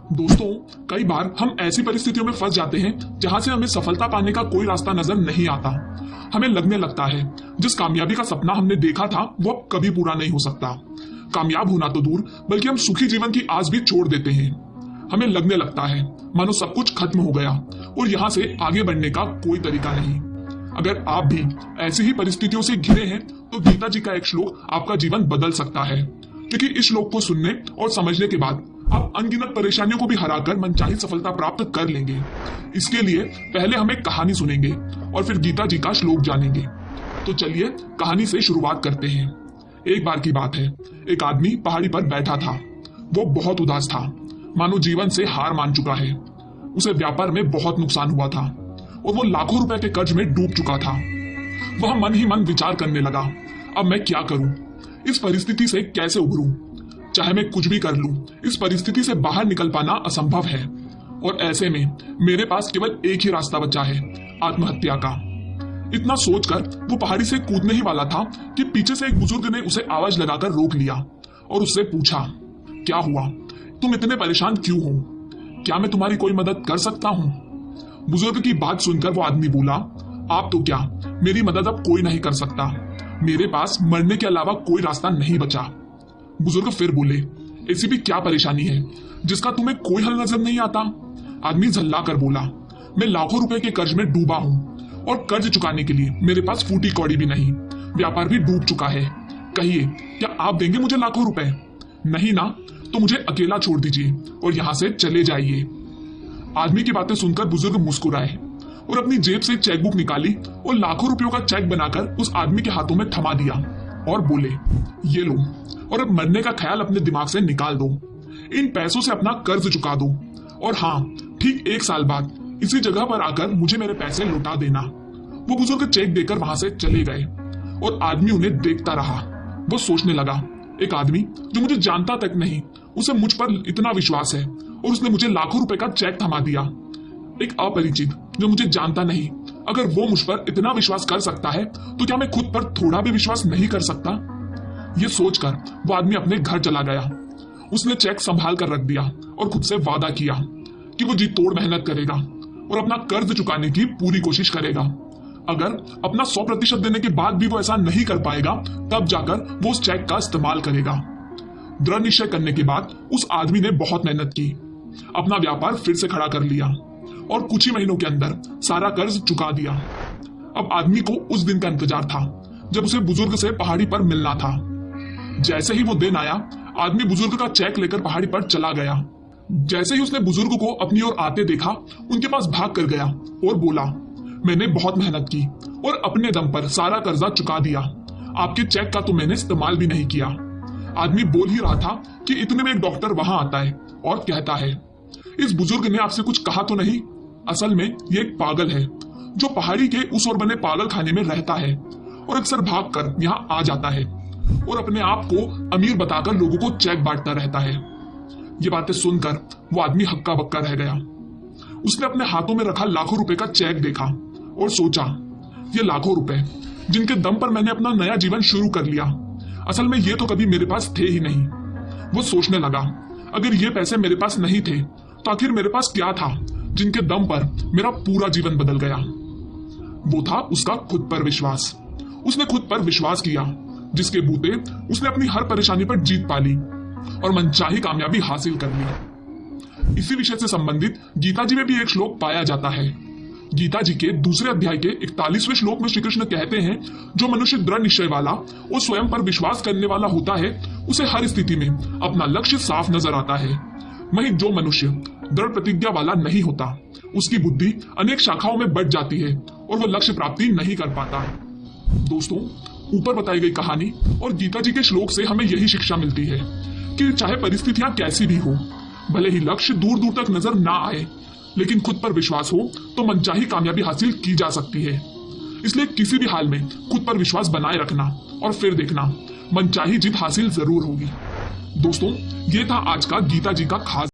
दोस्तों, कई बार हम ऐसी परिस्थितियों में फंस जाते हैं जहां से हमें सफलता पाने का कोई रास्ता नजर नहीं आता। हमें लगने लगता है जिस कामयाबी का सपना हमने देखा था वो अब कभी पूरा नहीं हो सकता। कामयाब होना तो दूर, बल्कि हम सुखी जीवन की आस भी छोड़ देते हैं। हमें लगने लगता है मानो सब कुछ खत्म हो गया और यहाँ से आगे बढ़ने का कोई तरीका नहीं। अगर आप भी ऐसी ही परिस्थितियों से घिरे हैं तो गीता जी का एक श्लोक आपका जीवन बदल सकता है, क्योंकि इस श्लोक को सुनने और समझने के बाद आप अनगिनत परेशानियों को भी हराकर मनचाही सफलता प्राप्त कर लेंगे। इसके लिए पहले हम एक कहानी सुनेंगे और फिर गीता जी का श्लोक जानेंगे। तो चलिए कहानी से शुरुआत करते हैं। एक बार की बात है, एक आदमी पहाड़ी पर बैठा था। वो बहुत उदास था, मानो जीवन से हार मान चुका है। उसे व्यापार में बहुत नुकसान हुआ था और वो लाखों रुपए के कर्ज में डूब चुका था। वह मन ही मन विचार करने लगा, अब मैं क्या करूं? इस परिस्थिति से कैसे उभरूं? चाहे मैं कुछ भी कर लूं, इस परिस्थिति से बाहर निकल पाना असंभव है। और ऐसे में मेरे पास केवल एक ही रास्ता बचा है, आत्महत्या का। इतना सोचकर वो पहाड़ी से कूदने ही वाला था कि पीछे से एक बुजुर्ग ने उसे आवाज लगाकर रोक लिया और उससे पूछा, क्या हुआ? तुम इतने परेशान क्यों हो? क्या मैं तुम्हारी कोई मदद कर सकता हूँ? बुजुर्ग की बात सुनकर वो आदमी बोला, आप तो क्या, मेरी मदद अब कोई नहीं कर सकता। मेरे पास मरने के अलावा कोई रास्ता नहीं बचा। बुजुर्ग फिर बोले, ऐसी भी क्या परेशानी है जिसका तुम्हें कोई हल नजर नहीं आता? आदमी झल्ला कर बोला, मैं लाखों रुपए के कर्ज में डूबा हूँ और कर्ज चुकाने के लिए मेरे पास फूटी कौड़ी भी नहीं। व्यापार भी डूब चुका है। कहिए, क्या आप देंगे मुझे लाखों रुपए? नहीं ना, तो मुझे अकेला छोड़ दीजिए और यहाँ से चले जाइए। आदमी की बातें सुनकर बुजुर्ग मुस्कुराए और अपनी जेब से चेकबुक निकाली और लाखों रुपयों का चेक बनाकर उस आदमी के हाथों में थमा दिया और बोले, ये लो, और अब मरने का ख्याल अपने दिमाग से निकाल दो। इन पैसों से अपना कर्ज चुका दो और हाँ, ठीक 1 साल बाद इसी जगह पर आकर मुझे मेरे पैसे लौटा देना। वो बुजुर्ग चेक देकर वहां से चले गए और आदमी उन्हें देखता रहा। वो सोचने लगा, एक आदमी जो मुझे जानता तक नहीं, उसे मुझ पर इतना विश्वास है और उसने मुझे लाखों रुपए का चेक थमा दिया। एक अपरिचित जो मुझे जानता नहीं, अगर वो मुझ पर इतना विश्वास कर सकता है तो क्या मैं खुद पर थोड़ा भी विश्वास नहीं कर सकता? ये सोचकर वो आदमी अपने घर चला गया। उसने चेक संभाल कर रख दिया और खुद से वादा किया कि वो जी तोड़ मेहनत करेगा और अपना कर्ज चुकाने की पूरी कोशिश करेगा। अगर अपना 100% देने के बाद भी वो ऐसा नहीं कर पाएगा, तब जाकर वो उस चेक का इस्तेमाल करेगा। दृढ़ निश्चय करने के बाद उस आदमी ने बहुत मेहनत की, अपना व्यापार फिर से खड़ा कर लिया और कुछ ही महीनों के अंदर सारा कर्ज चुका दिया। अब आदमी को उस दिन का इंतजार था जब उसे बुजुर्ग से पहाड़ी पर मिलना था। जैसे ही वो दिन आया, आदमी बुजुर्ग का चेक लेकर पहाड़ी पर चला गया। जैसे ही उसने बुजुर्ग को अपनी ओर आते देखा, उनके पास भाग कर गया और बोला, मैंने बहुत मेहनत की और अपने दम पर सारा कर्जा चुका दिया। आपके चेक का तो मैंने इस्तेमाल भी नहीं किया। आदमी बोल ही रहा था कि इतने में एक डॉक्टर वहां आता है और कहता है, इस बुजुर्ग ने आपसे कुछ कहा तो नहीं? असल में ये एक पागल है जो पहाड़ी के उस ओर बने पागल खाने में रहता है और अक्सर भागकर यहाँ आ जाता है और अपने आप को अमीर बताकर लोगों को चेक बांटता रहता है। ये बातें सुनकर वो आदमी हक्का बक्का रह गया। उसने अपने हाथों में रखा लाखों रुपए का चेक देखा और सोचा, ये लाखों रुपए जिनके दम पर मैंने अपना नया जीवन शुरू कर लिया, असल में ये तो कभी मेरे पास थे ही नहीं। वो सोचने लगा, अगर ये पैसे मेरे पास नहीं थे तो आखिर मेरे पास क्या था जिनके दम पर मेरा पूरा जीवन बदल गया? वो था उसका खुद पर विश्वास। उसने खुद पर विश्वास किया, जिसके बूते उसने अपनी हर परेशानी पर जीत पा ली और मनचाही कामयाबी हासिल कर ली। इसी विषय से संबंधित गीता जी में भी एक श्लोक पाया जाता है। गीता जी के दूसरे अध्याय के 41वें श्लोक में श्री कृष्ण कहते हैं, जो मनुष्य दृढ़ निश्चय वाला और स्वयं पर विश्वास करने वाला होता है, उसे हर स्थिति में अपना लक्ष्य साफ नजर आता है। वहीं जो मनुष्य दृढ़ प्रतिज्ञा वाला नहीं होता, उसकी बुद्धि अनेक शाखाओं में बढ़ जाती है और वो लक्ष्य प्राप्ति नहीं कर पाता। दोस्तों, ऊपर बताई गई कहानी और गीता जी के श्लोक से हमें यही शिक्षा मिलती है कि चाहे परिस्थितियां कैसी भी हो, भले ही लक्ष्य दूर दूर तक नजर ना आए, लेकिन खुद पर विश्वास हो तो मनचाही कामयाबी हासिल की जा सकती है। इसलिए किसी भी हाल में खुद पर विश्वास बनाए रखना और फिर देखना, मनचाही जीत हासिल जरूर होगी। दोस्तों, ये था आज का गीता जी का खास